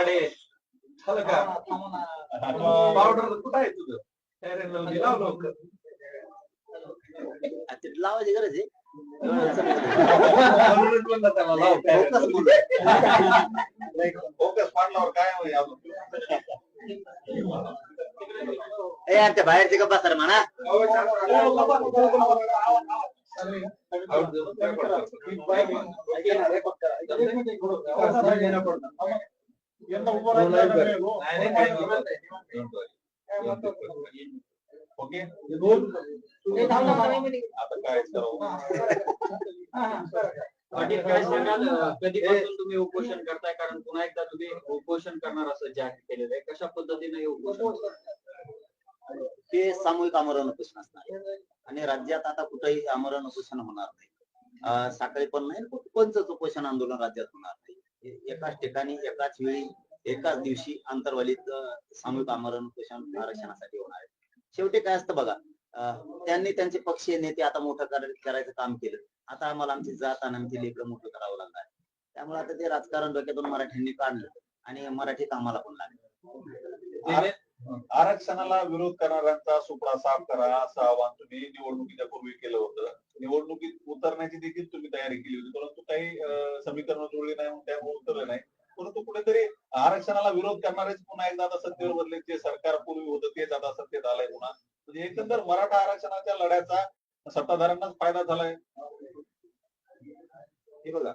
गाडी झालं का पावडर कुठं आहे तुझं लाव लवकर लावायची गरज आहे फोकस पाडल्यावर काय त्या बाहेरचे का बसणार म्हणा ओके पाटील काय सांगाल कधीपासून तुम्ही उपोषण करताय कारण पुन्हा एकदा तुम्ही उपोषण करणार असं जाहीर केलेलं आहे कशा पद्धतीने हे उपोषण ते सामूहिक आमरण उपोषण असणार आणि राज्यात आता कुठेही आमरण उपोषण होणार नाही सकाळी पण नाही कोणतंच उपोषण आंदोलन राज्यात होणार नाही एकाच ठिकाणी एकाच वेळी एकाच दिवशी आंतरवालीत सामूहिक आमरण उपोषण आरक्षणासाठी होणार आहे शेवटी काय असतं बघा त्यांनी त्यांचे पक्षीय नेते आता मोठं करायचं काम केलं आता आम्हाला आमची जात आणि आमची लेकरं मोठं करावं लागणार त्यामुळे आता ते राजकारण डोक्यातून मराठ्यांनी काढलं आणि मराठी कामाला पण लागले आरक्षणाला विरोध करणाऱ्यांचा सुपडा साफ करा असं आवाहन तुम्ही निवडणुकीच्या पूर्वी केलं होतं निवडणुकीत उतरण्याची देखील तुम्ही तयारी केली होती परंतु काही समीकरण जुळली नाही त्यामुळे उतरले नाही परंतु कुठेतरी आरक्षणाला विरोध करणारेच पुन्हा एकदा आता सत्तेवर बदले जे सरकार पूर्वी होतं तेच आता सत्तेत आलंय पुन्हा म्हणजे एकंदर मराठा आरक्षणाच्या लढ्याचा सत्ताधाऱ्यांनाच फायदा झालाय हे बघा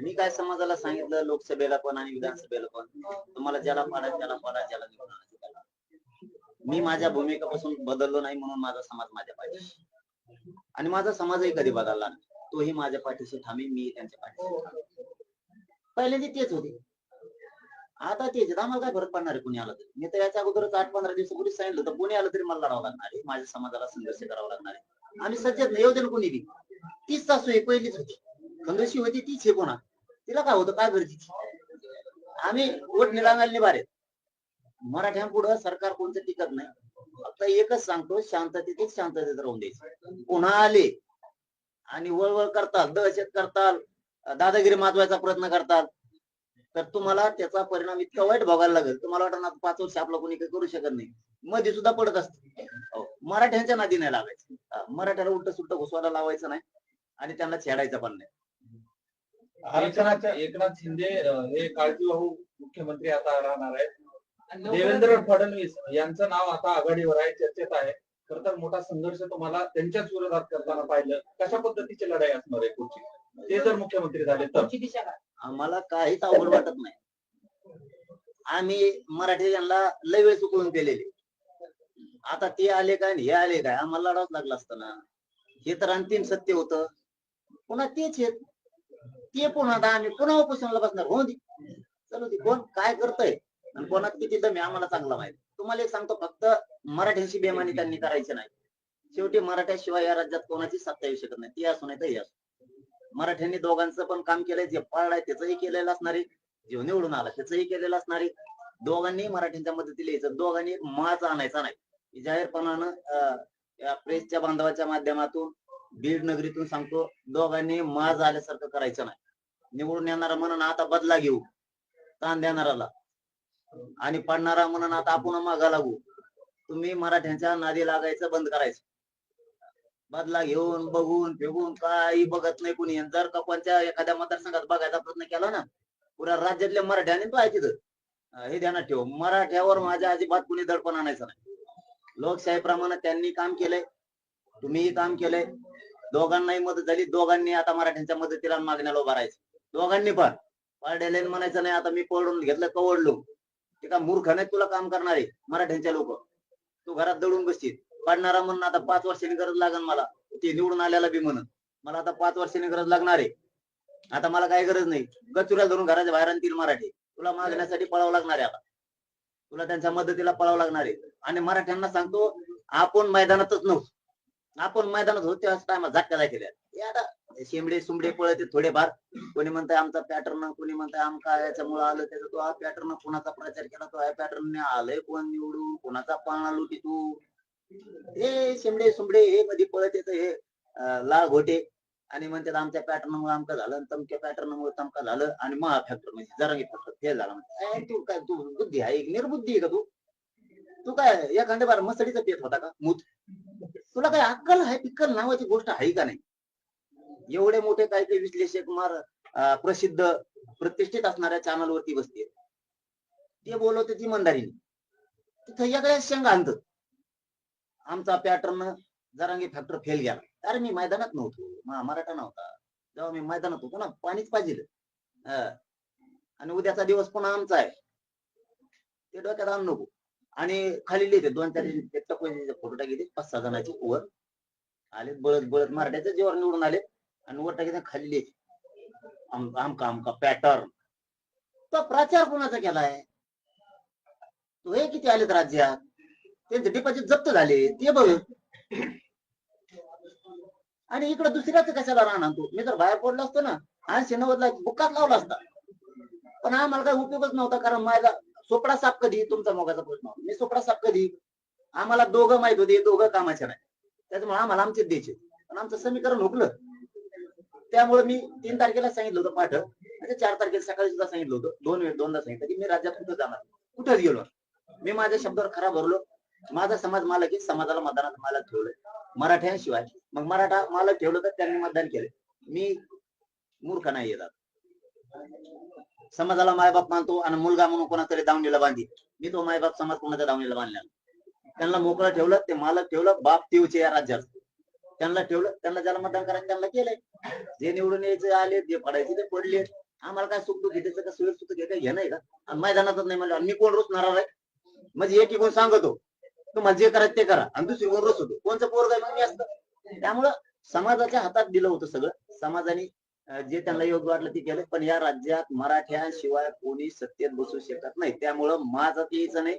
मी काय समाजाला सांगितलं लोकसभेला पण आणि विधानसभेला पण तुम्हाला ज्याला पाडा त्याला पाडा ज्याला निवडून मी माझ्या भूमिकेपासून बदललो नाही म्हणून माझा समाज माझ्या पाठीशी आणि माझा समाजही कधी बदलला नाही तोही माझ्या पाठीशी ठामी मी त्यांच्या पाठीशी पहिल्यांदा तेच होते आता तेच आम्हाला काय फरक पडणार आहे पुणे आलं तरी मी तर याच्या अगोदरच 8-15 दिवसापूर्वी सांगितलं तर पुणे आलं तरी मला लढावं लागणार आहे माझ्या समाजाला संघर्ष करावा लागणार आहे आम्ही सज्जत नाही येऊ कोणी बी तीच सासू आहे पहिलीच होती खंडशी होती तीच आहे पुन्हा तिला काय होतं काय गरजेची आम्ही वोट निरांगाल निभारे मराठ्यांपुढं सरकार कोणतं टिकत नाही फक्त एकच सांगतो शांततेत शांततेत राहून द्यायचं पुन्हा आले आणि वळवळ करतात दहशत करतात दादागिरी माजवायचा प्रयत्न करतात तर तुम्हाला त्याचा परिणाम इतका वाईट भोगायला लागेल तुम्हाला वाटणार 5 वर्ष आपलं कोणी काही करू शकत नाही मध्ये सुद्धा पडत असते मराठ्यांच्या नादी नाही लागायचं मराठ्याला उलट सुलट घुसवायला लावायचं नाही आणि त्यांना छेडायचं पण नाही आरक्षणाच्या एकनाथ शिंदे हे काळजीवाहू मुख्यमंत्री आता राहणार आहेत देवेंद्र फडणवीस यांचं नाव आता आघाडीवर आहे चर्चेत आहे खर तर मोठा संघर्ष तुम्हाला त्यांच्याच विरोधात करताना पाहिलं कशा पद्धतीची लढाई असणार आहे पुढची ते जर मुख्यमंत्री झाले तर आम्हाला काहीच अवघड वाटत नाही आम्ही मराठी यांना लय वेळ चुकवून केलेले आता ते आले काय हे आले काय आम्हाला लढावंच लागलं असतं ना हे तर अंतिम सत्य होतं पुन्हा तेच येत ते पुन्हा आता आम्ही पुन्हा उपोषणाला बसणार हो दे चलो दे कोण काय करतय आणि कोणात किती दम आहे आम्हाला चांगला माहिती तुम्हाला एक सांगतो फक्त मराठ्यांशी बेमानी त्यांनी करायची नाही शेवटी मराठ्याशिवाय या राज्यात कोणाची सत्ता येऊ शकत नाही ती असू नाही तर हे असू मराठ्यांनी दोघांचं पण काम केलंय जे पाळलाय त्याचंही केलेलं असणार आहे जे निवडून आला त्याचंही केलेलं असणार आहे दोघांनी मराठ्यांच्या मदतीला यायचं दोघांनी माच आणायचा नाही जाहीरपणानं या प्रेसच्या बांधवाच्या माध्यमातून बीड नगरीतून सांगतो दोघांनी माज आल्यासारखं करायचं नाही निवडून येणारा म्हणून आता बदला घेऊ ताण देणाराला आणि पडणारा म्हणून आता आपण मागा लागू तुम्ही मराठ्यांच्या नादी लागायचं बंद करायचं बदला घेऊन बघून फेगून काही बघत नाही कुणी जर का कोणत्या एखाद्या मतदारसंघात बघायचा प्रयत्न केला ना पुऱ्या राज्यातल्या मराठ्याने तो आहे तिथं हे ध्यानात ठेव मराठ्यावर माझ्या अजिबात कुणी दडपण आणायचं नाही लोकशाहीप्रमाणे त्यांनी काम केलंय तुम्हीही काम केलंय दोघांनाही मदत झाली दोघांनी आता मराठ्यांच्या मदतीला मागण्याला उभा राहायचं दोघांनी पण पारड्याला म्हणायचं नाही आता मी पळून घेतलं कवडलो ते का मूर्ख नाही तुला काम करणारे मराठ्यांच्या लोक तू घरात दडून बसशील पडणारा म्हणून आता 5 वर्षांनी गरज लागेल मला ते निवडून आल्याला बी म्हणून मला आता 5 वर्षांनी गरज लागणार आहे आता मला काही गरज नाही गचुऱ्याला धरून घराच्या बाहेर आणतील मराठी तुला मागण्यासाठी पळावं लागणार आहे आता तुला त्यांच्या मदतीला पळावं लागणार आहे आणि मराठ्यांना सांगतो आपण मैदानातच नव्हतो आपण मैदानात होतो त्याच टायमात झटका केल्या आता शेंबडे सुंबडे पळते थोडेफार कोणी म्हणताय आमचा पॅटर्न कोणी म्हणताय आमका याच्यामुळे आलं त्याचा तो हा पॅटर्न कोणाचा प्रचार केला तो ह्या पॅटर्नने आलंय कोण निवडून कोणाचा पाळणा लुटी तू हे शेंबडे सुंबडे हे मध्ये पळत येत हे लाल घोटे आणि म्हणतात आमच्या पॅटर्नमुळे आमचं झालं आणि तमक्या पॅटर्नमुळे तमका झालं आणि महा फॅक्टर म्हणजे जरांगी फॅक्टर फेल झाला म्हणजे तू काय तू बुद्धी आहे निर्बुद्धी आहे का तू काय एखाद्या बार मसडीचा पेट होता का मूत तुला काय अक्कल आहे पिक्कल नावाची गोष्ट आहे का नाही एवढे मोठे काही काही विश्लेषक प्रसिद्ध प्रतिष्ठित असणाऱ्या चॅनलवरती बसते ते बोलवते ती मंदारीने तिथं सगळ्या शेंगा आणत आमचा पॅटर्न जरांगी फॅक्टर फेल गेला अरे मी मैदानात नव्हतो मराठा नव्हता जेव्हा मी मैदानात होतो ना पाणीच पाहिजे आणि उद्याचा दिवस पुन्हा आमचा आहे ते डोक्यात आणू नको आणि खाली लिहिते 2-4 फोटो टाकले 5-6 जणांचे वर आले बळत बळत मराठ्याच्या जीवावर निवडून आले आणि वर टाकीत खाली लिहिते आमका पॅटर्न तो प्रचार कोणाचा केलाय तो हे किती आलेत राज्यात त्यांचे डिपॉझिट जप्त झाले ते बघ आणि इकडे दुसऱ्याच कशाला राहणार तू मी जर बाहेर पडलो असतो ना 80-90 बुक्कात लावला असता पण आम्हाला काही उपयोगच नव्हता कारण माझा सोपडा साप कधी तुमचा मोगाचा प्रश्न मी सोपडा साप कधी आम्हाला दोघं माहित होते दोघं कामाचे नाही त्याच्यामुळे आम्हाला आमचेच द्यायचे पण आमचं समीकरण हुकलं त्यामुळे मी 3 तारखेला सांगितलं होतं पाठ म्हणजे 4 तारखेला सकाळी सुद्धा सांगितलं होतं दोनदा सांगितलं की मी राज्यात कुठं जाणार कुठंच गेलो मी माझ्या शब्दावर खरा भरलो माझा समाज मालक आहे समाजाला मतदानात मालक ठेवलंय मराठ्यांशिवाय मग मराठा मालक ठेवलं तर त्यांनी मतदान केलं मी मूर्ख नाही येतात समाजाला मायबाप मानतो आणि मुलगा म्हणून कोणातरी दावणीला बांधी मी तो मायबाप समाज कोणाच्या दावणीला बांधला त्यांना मोकळं ठेवलं ते मालक ठेवलं बाप तीवचे या राज्यात त्यांना ठेवलं त्यांना ज्याला मतदान करायचं त्यांना केलंय जे निवडून यायचे आले जे पडायचे ते पडले आम्हाला काय सुख दुःख घेतायचं का सुख सुख घे हे नाही का आणि मैदानातच नाही म्हणलं मी कोण रोज नाराज आहे म्हणजे एक कोण सांगतो तुम्हाला जे करायचं ते करा आणि दुसरी कोण रोज होतो कोणचं पोरग आहे मग मी असतं त्यामुळं समाजाच्या हातात दिलं होतं सगळं समाजाने जे त्यांना योग्य वाटलं ते केलं पण या राज्यात मराठ्यांशिवाय कोणी सत्तेत बसू शकत नाही त्यामुळं माझं यायचं नाही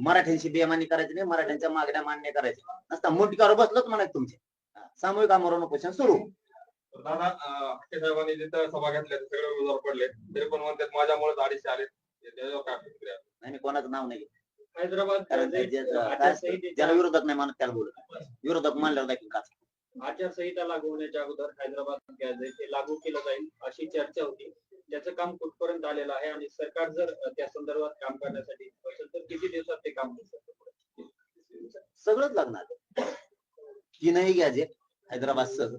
मराठ्यांशी बेमानी करायची नाही मराठ्यांच्या मागण्या मान्य करायच्या नसता मुंडक्यावर बसलोच म्हणायचं तुमचे सामूहिक आमरण उपोषण सुरू दादा हक्के साहेबांनी जिथं सभा घेतल्या सगळे उमेदवार पडले तरी पण म्हणतात माझ्यामुळे 250 आले त्याच्यावर काय प्रतिक्रिया नाही कोणाचं नाव नाही हैदराबाद कारण ज्याला विरोधक नाही मानत त्याला बोलत विरोधक मानल्यावर देखील का आचारसंहिता लागू होण्याच्या अगोदर हैदराबाद गॅस ते लागू केलं जाईल अशी चर्चा होती त्याचं काम कुठपर्यंत आलेलं आहे आणि सरकार जर त्या संदर्भात काम करण्यासाठी असेल तर किती दिवसात ते काम होऊ शकतं सगळंच लागणार 3ही गॅजेट हैदराबाद सह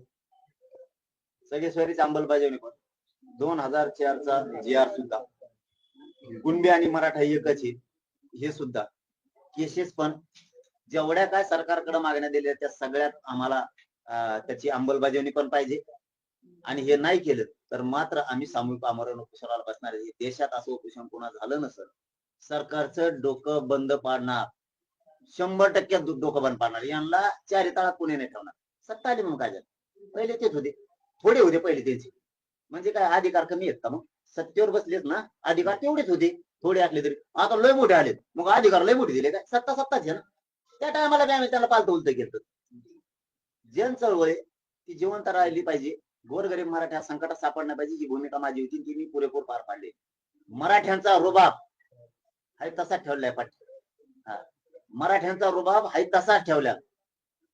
सगळे सोयरीची अंमलबजावणी पण 2004चा GR सुद्धा कुणबी आणि मराठा एकच आहे हे सुद्धा केसेस पण जेवढ्या काय सरकारकडे मागण्या दिल्या त्या सगळ्यात आम्हाला त्याची अंमलबजावणी पण पाहिजे आणि हे नाही केलं तर मात्र आम्ही सामूहिक आमरण उपोषणाला बसणार आहे देशात असं उपोषण कोणा झालं नसेल सरकारचं डोकं बंद पाडणार 100% डोकं बंद पाडणार यांना 4 तळात कोणी नाही ठेवणार सत्ता आली म्हणून काय झालं पहिले तेच होते थोडे होते पहिले त्यांचे म्हणजे काय अधिकार कमी आहेत का मग सत्तेवर बसलेत ना अधिकार तेवढेच होते थोडे असले तरी आता लय मोठे आलेत मग अधिकार लय मोठे दिले काय सत्ताच आहे ना त्या टायमाला बी आम्ही त्याला पालतं उलट केलं जन चळवळ ती जिवंत राहिली पाहिजे गोरगरीब मराठा संकटात सापडण्या पाहिजे ही भूमिका माझी होती ती मी पुरेपूर पार पाडली मराठ्यांचा रुबाब हाय तसाच ठेवलाय पाठ मराठ्यांचा रुबाब हाय तसाच ठेवला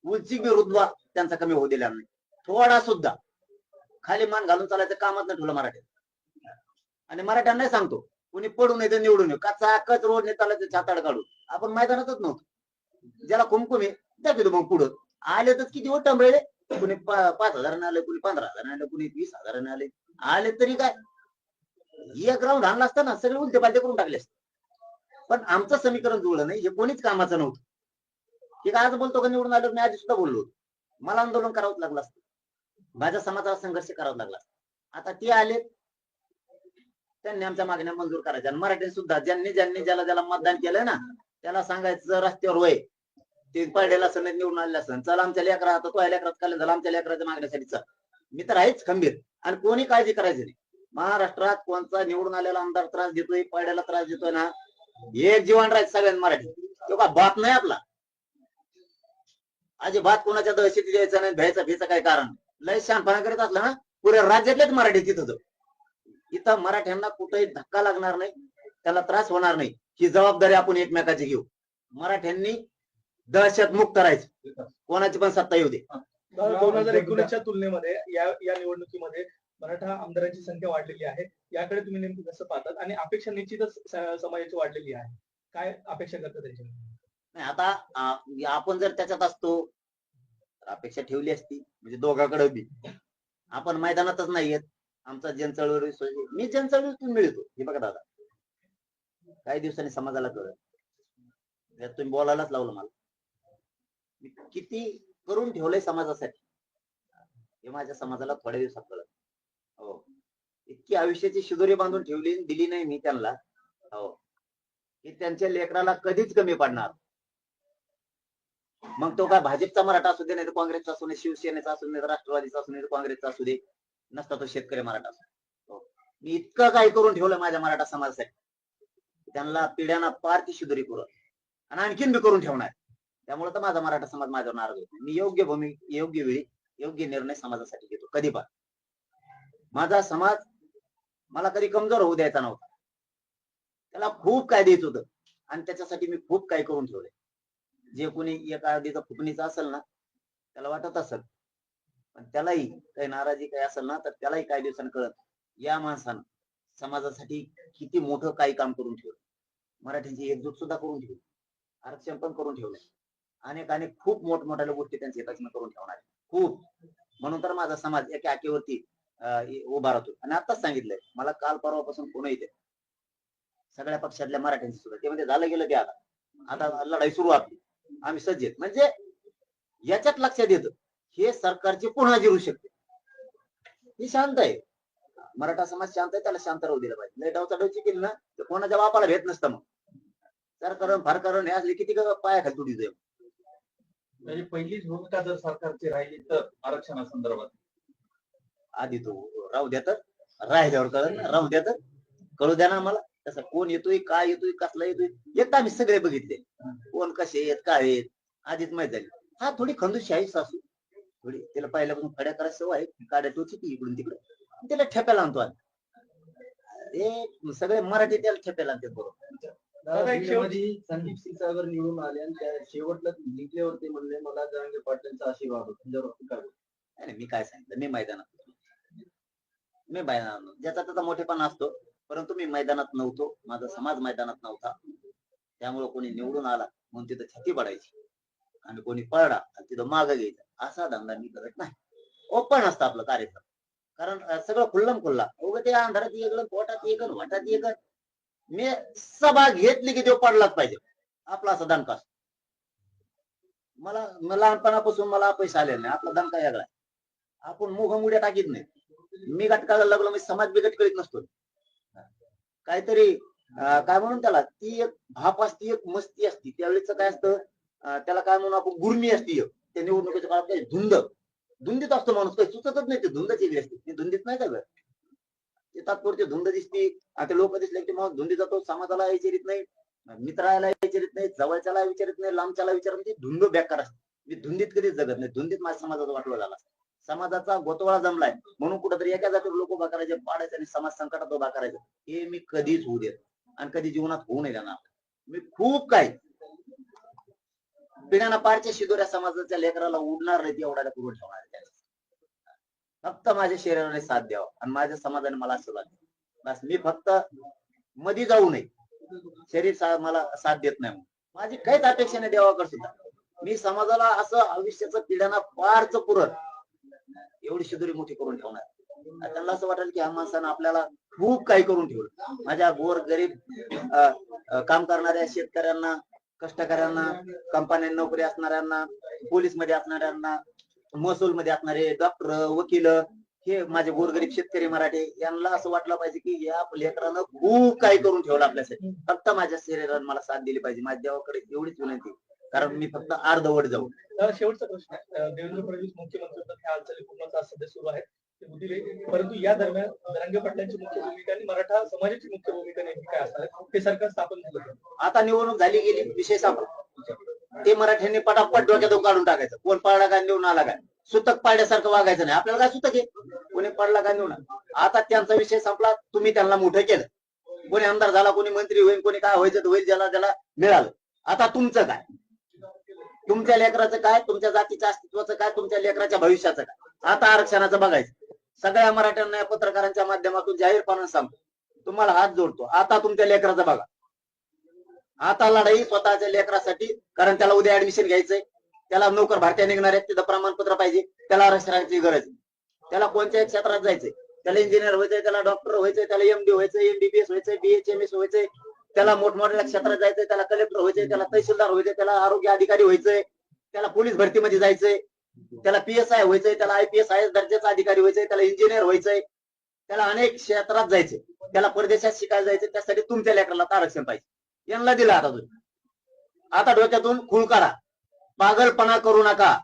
उंची बी रुतबा त्यांचा कमी होऊ दिला नाही थोडा सुद्धा खाली मान घालून चालायचं कामच नाही ठेवलं मराठ्यात आणि मराठ्यांना सांगतो कुणी पडून येते निवडून येऊ कच रोडने चालायचं छाताड काढून आपण मैदानातच नव्हतो ज्याला कुमकुमे दाखवतो मग पुढं आले तर किती हो टंबळे कुणी 5,000 आले कुणी 15,000 आले कुणी 20,000 आले आले तरी काय एक राऊंड आणला असता ना सगळे उलटे पालटे करून टाकले असते पण आमचं समीकरण जुळलं नाही हे कोणीच कामाचं नव्हतं ठीक आज बोलतो का निवडून आलो मी आधी सुद्धा बोललो मला आंदोलन करावंच लागलं असतं माझ्या समाजाला संघर्ष करावा लागला आता ते आले त्यांनी आमच्या मागण्या मंजूर करायच्या आणि मराठी सुद्धा ज्यांनी ज्याला मतदान केलंय ना त्याला सांगायचं रस्त्यावर वय ते पडलेला असं निवडून आलेला असं चला आमच्या लेकरा आता तो लेकरात काल झाला आमच्या लेकराच्या मागण्यासाठी चल मी तर आहेच खंबीर आणि कोणी काळजी करायची नाही महाराष्ट्रात कोणता निवडून आलेला आमदार त्रास देतोय पड्याला त्रास देतोय ना एक जीवन राहायचं सगळ्यांना मराठी तो का बाप नाही आपला अजिबात कोणाच्या दहशती द्यायचं नाही भ्यायचं काय कारण लय शानपणा करत असला ना पुऱ्या राज्यातलेच मराठी तिथं इथं मराठ्यांना कुठेही धक्का लागणार नाही त्याला त्रास होणार नाही ही जबाबदारी आपण एकमेकाची घेऊ मराठ्यांनी दहशत मुक्त करायचं कोणाची पण सत्ता येऊ दे 2019च्या तुलनेमध्ये या निवडणुकीमध्ये मराठा आमदारांची संख्या वाढलेली आहे. याकडे तुम्ही नेमकं कसं पाहतात आणि अपेक्षा निश्चितच समाजाची वाढलेली आहे. काय अपेक्षा करता त्याच्यामध्ये? नाही आता आपण जर त्याच्यात असतो तर अपेक्षा ठेवली असती, म्हणजे दोघांकडे बी. आपण मैदानातच नाही येत. आमचा जनचळवळी मी जनचळवळीतून मिळतो. हे बघा दादा, काही दिवसांनी समाजाला कळलं, यात तुम्ही बोलायलाच लावलं मला. मी किती करून ठेवलंय समाजासाठी हे माझ्या समाजाला थोड्या दिवसात कळलं. हो, इतकी आयुष्याची शिदोरी बांधून ठेवली दिली नाही मी त्यांना, हो, की त्यांच्या लेकराला कधीच कमी पडणार. मग तो काय भाजपचा मराठा असू दे, नाही तर काँग्रेसचा असू दे, शिवसेनेचा असू दे, राष्ट्रवादीचा असू दे, काँग्रेसचा असू दे, नसता तो शेतकरी मराठा असू. हो, मी इतकं काही करून ठेवलं माझ्या मराठा समाजासाठी, त्यांना पिढ्यांना पार ती शिदोरी करू आणि आणखीन बी करून ठेवणार. त्यामुळे तर माझा मराठा समाज माझ्यावर नाराज होतो. मी योग्य योग्य वेळी योग्य निर्णय समाजासाठी घेतो. कधी पण माझा समाज मला कधी कमजोर होऊ द्यायचा नव्हता. त्याला खूप काय द्यायचं होतं आणि त्याच्यासाठी मी खूप काही करून ठेवलंय. जे कोणी एका आधीचा फुकणीचा असेल ना, त्याला वाटत असेल, पण त्यालाही काही नाराजी काही असेल ना, तर त्यालाही काही दिवसांनी कळत या माणसानं समाजासाठी किती मोठं काही काम करून ठेवलं. मराठीची एकजूट सुद्धा करून ठेवली, आरक्षण पण करून ठेवलंय, अनेक खूप मोठमोठ्या गोष्टी त्यांच्या हिताची करून ठेवणार खूप. म्हणून तर माझा समाज एका आकेवरती उभा राहतो. आणि आताच सांगितलंय मला, काल परवापासून पुणे येते सगळ्या पक्षातल्या मराठ्यांची सुद्धा, ते म्हणजे झालं गेलं ते. आता लढाई सुरू आपली, आम्ही सज्ज आहेत. म्हणजे याच्यात लक्षात येतं हे सरकारची पुन्हा जिरू शकते. ही शांत आहे, मराठा समाज शांत आहे, त्याला शांत राहू दिलं पाहिजे. लय डावचा डावची केली ना तर कोणाच्या बापाला भेट नसतं. मग सरकार फार करण हे असले किती पाया खाली तुडी जाईल. म्हणजे पहिलीच भूमिका जर सरकारची राहिली तर आरक्षणासंदर्भात आधी तो राहू द्या, तर राहिल्यावर कळलं ना, राहू द्या तर कळू द्या ना आम्हाला. तसं कोण येतोय, काय येतोय, कसला येतोय, येत आम्ही सगळे बघितले, कोण कसे आहेत, काय आहेत, आधीच माहित झाली. हा थोडी खंदूशी आहे सासू, थोडी त्याला पहिल्यापासून खड्या करायची सवय आहे, काड्या टोची ती इकडून तिकडे, त्याला ठेप्याला आणतो आम्ही. हे सगळे मराठी त्याला ठेप्याला आणतात. बरोबर. संदीप क्षीरसागर निवडून आले आणि त्या शेवटला जिंकल्यावरती म्हणले मला जरांगे पाटलांचा आशीर्वाद होता. नाही, मी काय सांगितलं, मी मैदानात ज्याचा त्याचा मोठेपणा असतो, परंतु मी मैदानात नव्हतो, माझा समाज मैदानात नव्हता. त्यामुळे कोणी निवडून आला म्हणून तिथं छाती पडायची आणि कोणी पळला तिथं मागं घ्यायचा असा धंदा मी करत नाही. ओपन असतं आपलं कार्यक्रम, कारण सगळं खुल्लम खुल्ला. उगं ते अंधारात एक, पोटात एक, वाटात एक. मी सभा घेतली की तो पडलाच पाहिजे, आपला असा दणका असतो. मला लहानपणापासून मला पैसे आले नाही, आपला दणका वेगळा. आपण मुघमुड्या टाकीत नाही. मी गटकाला लागलो, मी समाज बिगट करीत नसतो. काहीतरी काय म्हणून त्याला, ती एक भाप असती, एक मस्ती असती. त्यावेळेच काय असतं, त्याला काय म्हणून आपण गुरमी असती. त्या निवडणुकीच्या काळात काही धुंदीत असतो माणूस, काही सुचतच नाही. ते धुंदच वेगळी असते, ती धुंदीत नाही सगळं. ते तात्पुरती धुंद दिसती. आता लोक दिसले की मग धुंदी जातो. समाजाला विचारित नाही, मित्राला विचारित नाही, जवळच्याला विचारित नाही, लांबच्याला विचारत नाही. धुंद बेकार असते. मी धुंदीत कधीच जगत नाही. धुंदीत माझ्या समाजाचा वाटोळा झाला. समाजाचा गोतवाळा जमलाय म्हणून कुठेतरी एका जातीवर लोक उभा करायचे, पाडायचे आणि समाज संकटात उभा करायचं, हे मी कधीच होऊ देत आणि कधी जीवनात होऊ नये देणार. मी खूप काही पिढ्याना पारच्या शिदोऱ्या समाजाच्या लेकराला उडणार नाही एवढ्याला करून ठेवणार. फक्त माझ्या शरीराने साथ द्यावा आणि माझ्या समाजाने मला आशीर्वाद द्यावा. बस, मी फक्त मध्ये जाऊ नये. शरीर मला साथ देत नाही, माझी काहीच अपेक्षा नाही देवाकडे सुद्धा. मी समाजाला असं आयुष्याचं पिढ्यांना पारच पुरत एवढी शिदोरी मोठी करून ठेवणार. त्यांना असं वाटेल की ह्या माणसानं आपल्याला खूप काही करून ठेवलं. माझ्या गोर गरीब काम करणाऱ्या शेतकऱ्यांना, कष्टकऱ्यांना, कंपन्यात नोकरी असणाऱ्यांना, पोलीस मध्ये असणाऱ्यांना, महसूल मध्ये असणारे डॉक्टर, वकील, हे माझे गोरगरीब शेतकरी मराठे, यांना असं वाटलं पाहिजे की या लेकरानं खूप काही करून ठेवलं आपल्यासाठी. फक्त माझ्या शरीराने मला साथ दिली पाहिजे. माझ्या देवाकडे एवढीच विनंती, कारण मी फक्त अर्धवट जाऊ. शेवटचा प्रश्न आहे, देवेंद्र फडणवीस मुख्यमंत्री होतात, ह्या हालचाली पूर्ण सध्या सुरू आहेत, परंतु या दरम्यान जरांगे पाटलांची मुख्य भूमिका आणि मराठा समाजाची मुख्य भूमिका नेमकी काय असणार आहे? हे सरकार स्थापन झालं, आता निवडणूक झाली गेली, विषय संपला. ते मराठ्यांनी पटापट डोक्यातून काढून टाकायचं. कोण पडला काय निवडून आला काय, सुतक पाड्यासारखं वागायचं नाही. आपल्याला काय सुतक आहे, कोणी पडला काय निवडून. आता त्यांचा विषय संपला. तुम्ही त्यांना मोठं केलं. कोणी आमदार झाला, कोणी मंत्री होईल, कोणी काय व्हायचं होईल, ज्याला ज्याला मिळालं. आता तुमचं काय, तुमच्या लेकराचं काय, तुमच्या जातीच्या अस्तित्वाचं काय, तुमच्या लेकराच्या भविष्याचं काय. आता आरक्षणाचं बघायचं. सगळ्या मराठ्यांना पत्रकारांच्या माध्यमातून जाहीरपणे सांगतो, तुम्हाला हात जोडतो, आता तुमच्या लेकराचं बघा. आता लढाई स्वतःच्या लेकरासाठी, कारण त्याला उद्या ऍडमिशन घ्यायचंय, त्याला नोकर भरत्या निघणार आहेत, तिथं प्रमाणपत्र पाहिजे, त्याला आरक्षणाची गरज आहे. त्याला कोणत्याही क्षेत्रात जायचंय, त्याला इंजिनियर व्हायचंय, त्याला डॉक्टर व्हायचंय, त्याला एमडी व्हायचंय, एमबीबीएस व्हायचंय, बीएचएमएस व्हायचंय, त्याला मोठमोठ्या क्षेत्रात जायचंय, त्याला कलेक्टर व्हायचंय, त्याला तहसीलदार व्हायचंय, त्याला आरोग्य अधिकारी व्हायचंय, त्याला पोलीस भरतीमध्ये जायचंय, त्याला पीएसआय व्हायचंय, त्याला आयपीएस आय दर्जाचा अधिकारी व्हायचंय, त्याला इंजिनियर व्हायचंय, त्याला अनेक क्षेत्रात जायचंय, त्याला परदेशात शिकायला जायचंय. त्यासाठी तुमच्या लेकराला आरक्षण पाहिजे. यांना दिलं आता तुम्ही. आता डोक्यातून खूळ काढा, पागलपणा करू नका.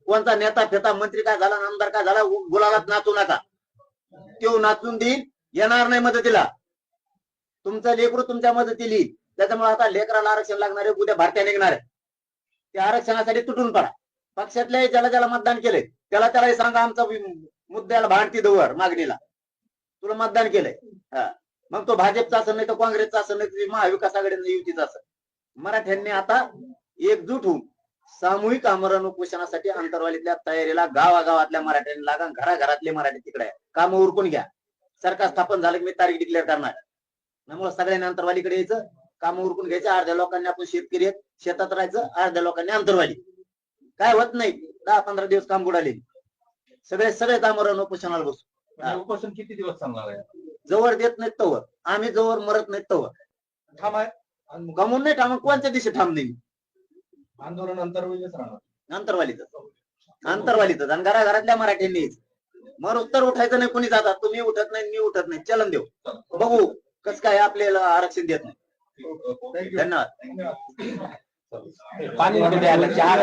कोणता नेता फेता मंत्री काय झाला, आमदार काय झाला, गुलालात नाचू नका. तो नाचून देईल, येणार नाही मदतीला. तुमचं लेकरू तुमच्या मदतीला येईल. त्याच्यामुळे आता लेकराला आरक्षण लागणार आहे, उद्या भरत्या निघणार आहे. त्या आरक्षणासाठी तुटून पडा. पक्षातल्या ज्याला ज्याला मतदान केलंय त्याला त्याला सांगा, आमचा मुद्द्याला भांडती दवर मागणीला तुला मतदान केलंय. मग तो भाजपचा असेल, नाही तर काँग्रेसचा असेल, नाही तर महाविकास आघाडीचा युतीचा असेल. मराठ्यांनी आता एकजूट होऊन सामूहिक आमरण उपोषणासाठी अंतरवालीतल्या तयारीला गावागावातल्या मराठ्यांनी लागा, घराघरातले मराठी तिकडे आहे. काम उरकून घ्या. सरकार स्थापन झालं की मी तारीख डिक्लेअर करणार. त्यामुळे सगळ्यांनी अंतरवालीकडे यायचं, काम उरकून घ्यायचं. अर्ध्या लोकांनी आपण शेतकरी आहेत, शेतात राहायचं, अर्ध्या लोकांनी अंतरवाली. काय होत नाही, 10-15 दिवस काम बुडाले. सगळे आमरण उपोषणाला बसू. उपोषण किती दिवस चालणार आहे? जवळ देत नाहीत तवर, आम्ही जवळ मरत नाहीत तवर. ठाम आहे. गमून नाही ठाम, कोणत्या दिवशी ठाम नाही. आंदोलन अंतर्वेळीच राहणार. अंतरवालीतच आणि घराघरातल्या मराठ्यांनी मग उत्तर उठायचं नाही. कोणी जातात, तुम्ही उठत नाही, मी उठत नाही, चलन देऊ, बघू कस काय आपल्याला आरक्षण देत नाही. धन्यवाद. पाणी द्यायला चहा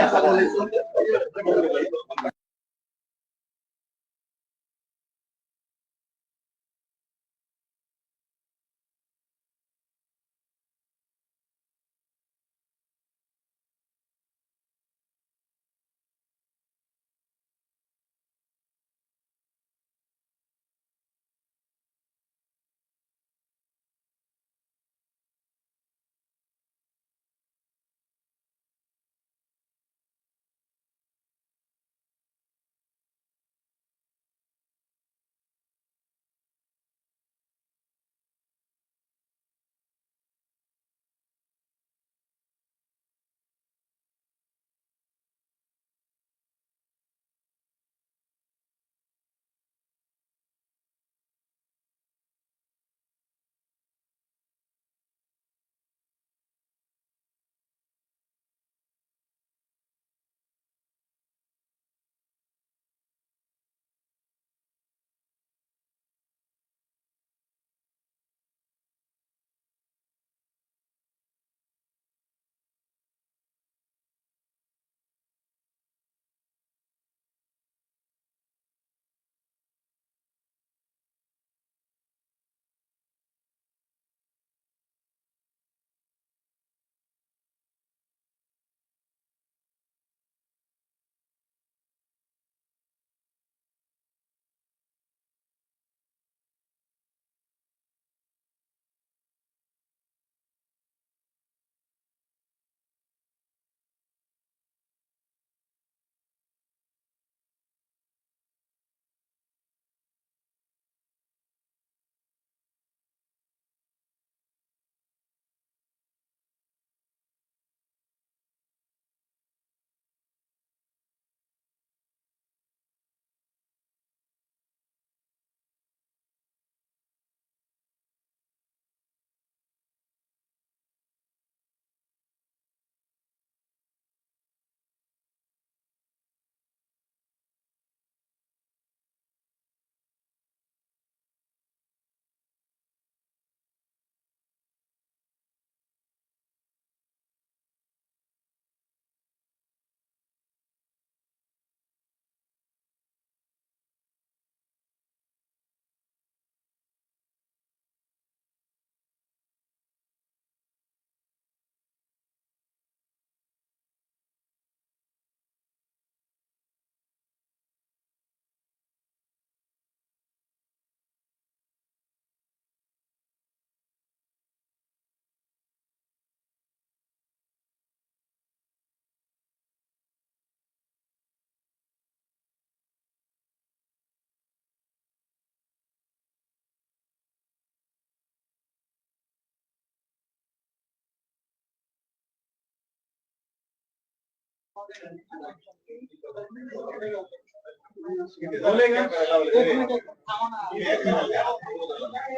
किती झाले? कॅमेरा लावले.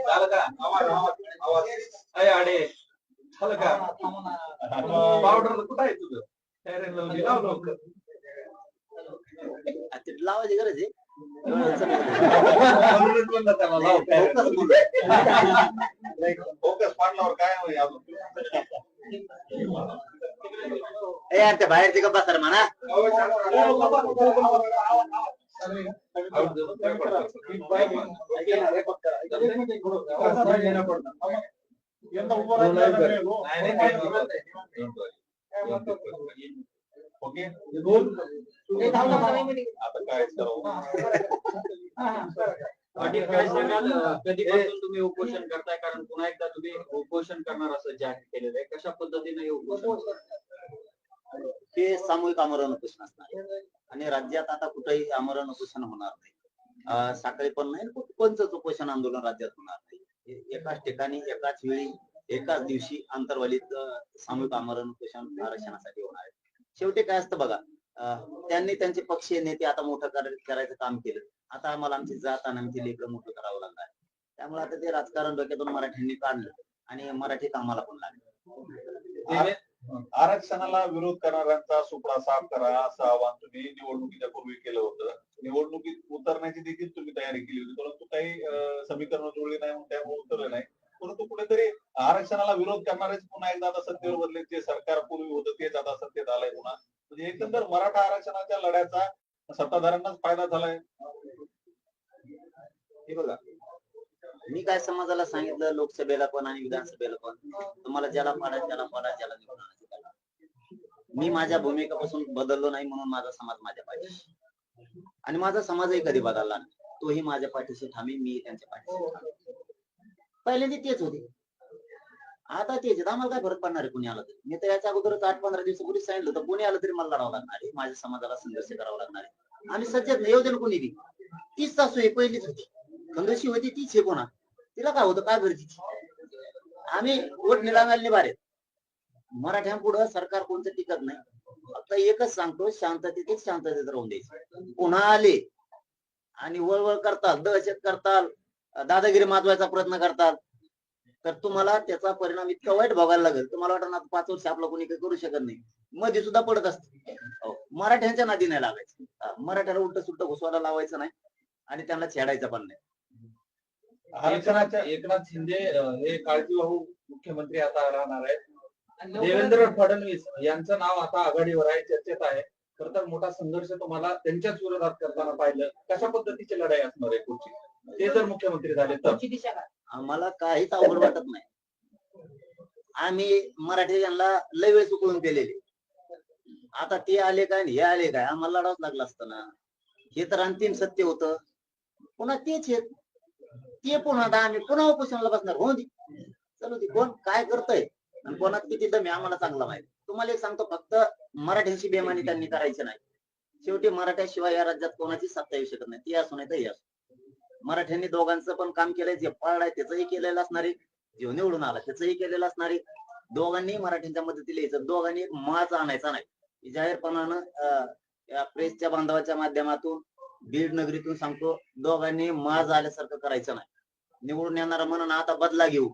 झालं का? आवाज अय आडे झालं का? पावडर कुठं आहे तुझं? Fair and Lovely लाव लवकर. ते लावायची गरज आहे. म्हणूनच म्हणलं त्याला लाव. Focus म्हणून. फोकस पाडल्यावर काय होईल अजून? ए यार ते बाहेरचे का बसार म्हणा. यंदा उभं राहिलं नाही हो. ओके आता काय करावं? पाटील काय सांगाल कधीपासून तुम्ही उपोषण करताय कारण पुन्हा एकदा तुम्ही उपोषण करणार असं जाहीर केलेलं आहे कशा पद्धतीने हे उपोषण हे सामूहिक आमरण उपोषण असणार आहे. आणि राज्यात आता कुठेही आमरण उपोषण होणार नाही. साखळी पण नाही कोणतंच उपोषण आंदोलन राज्यात होणार नाही. एकाच ठिकाणी एकाच वेळी एकाच दिवशी आंतरवालीत सामूहिक आमरण उपोषण आरक्षणासाठी होणार आहे. शेवटी काय असतं बघा, त्यांनी त्यांचे पक्षीय नेते आता मोठं करायचं काम केलं. आता आम्हाला आमची जात आणि आमची लेकरं मोठं करावं लागणार. त्यामुळे आता ते राजकारण डोक्यातून मराठ्यांनी काढलं आणि मराठी कामाला पण लागले. आरक्षणाला विरोध करणाऱ्यांचा सुपडा साफ करा असं आवाहन तुम्ही निवडणुकीच्या पूर्वी केलं होतं. निवडणुकीत उतरण्याची देखील तुम्ही तयारी केली होती, परंतु काही समीकरण जुळली नाही, त्यामुळे उतरले नाही. परंतु कुठेतरी आरक्षणाला विरोध करणारेच पुन्हा एकदा आता सत्तेवर बदले. जे सरकार पूर्वी होतं तेच आता सत्तेत आलंय पुन्हा. म्हणजे एकंदर मराठा आरक्षणाच्या लढ्याचा सत्ताधाऱ्यांनाच फायदा झालाय. हे बघा, मी काय समाजाला सांगितलं लोकसभेला पण आणि विधानसभेला पण, तुम्हाला ज्याला पाडा त्याला ज्याला निवडून आणायचं त्याला. मी माझ्या भूमिकेपासून बदललो नाही म्हणून माझा समाज माझ्या पाठीशी आणि माझा समाजही कधी बदलला नाही. तोही माझ्या पाठीशी ठामी, मी त्यांच्या पाठीशी ठामी. पहिल्यांदा तेच होते, आता तेच आहेत. आम्हाला काय फरक पडणार आहे कुणी आलं तरी. मी तर याच्या अगोदरच 8-15 दिवसापूर्वी सांगितलं होतं, कोणी आलं तरी मला लढावं लागणार आहे, माझ्या समाजाला संघर्ष करावा लागणार आहे. आम्ही सज्जत नाही, येऊ दे ना कोणी बी. तीच सासू आहे, पहिलीच होती खंदशी होती, तीच हे कोणा तिला काय होतं काय गरजेची. आम्ही वोट निलावायला बाहेर. मराठ्यांपुढं सरकार कोणतं टिकत नाही. फक्त एकच सांगतो, शांततेतच शांततेत राहून द्यायचं. पुन्हा आले आणि वळवळ करतात, दहशत करतात, दादागिरी माजवायचा प्रयत्न करतात, तर तुम्हाला त्याचा परिणाम इतका वाईट भोगायला लागेल. तुम्हाला वाटणार 5 वर्ष आपला कोणी काही करू शकत नाही. मध्ये सुद्धा पडत असते. मराठ्यांच्या नादी नाही लागायचं. मराठ्याला उलट सुलट घुसवायला लावायचं नाही आणि त्यांना छेडायचं पण नाही. एकनाथ शिंदे हे काळजीवाहू मुख्यमंत्री आता राहणार आहेत. देवेंद्र फडणवीस यांचं नाव आता आघाडीवर आहे, चर्चेत आहे. खर तर मोठा संघर्ष तुम्हाला त्यांच्याच विरोधात करताना पाहिलं. कशा पद्धतीची लढाई असणार आहे पुढची, ते जर मुख्यमंत्री झाले तर? आम्हाला काहीच अवघड वाटत नाही. आम्ही मराठी यांना लय वेळ चुकवून केलेले. आता ते आले काय हे आले काय, आम्हाला लढावंच लागलं असतं ना. हे तर अंतिम सत्य होतं. पुन्हा तेच आहेत ते पुन्हा आता आम्ही पुन्हा उपोषणाला बसणार. हो दे, चलो दे. कोण काय करतय आणि कोणात किती दम आहे आम्हाला चांगला माहिती. तुम्हाला एक सांगतो, फक्त मराठ्यांची बेमानी त्यांनी करायची नाही. शेवटी मराठ्याशिवाय या राज्यात कोणाची सत्ता येऊ शकत नाही. ती असू नाही तर हे असू. मराठ्यांनी दोघांचं पण काम केलंय, जे पाळलाय त्याचंही केलेलं असणार आहे, जे निवडून आला त्याचंही केलेलं असणार आहे. दोघांनी मराठ्यांच्या मदतीला यायचं. दोघांनी एक माज आणायचा नाही. जाहीरपणानं या प्रेसच्या बांधवाच्या माध्यमातून बीड नगरीतून सांगतो, दोघांनी माज आल्यासारखं करायचं नाही. निवडून येणारा म्हणून आता बदला घेऊ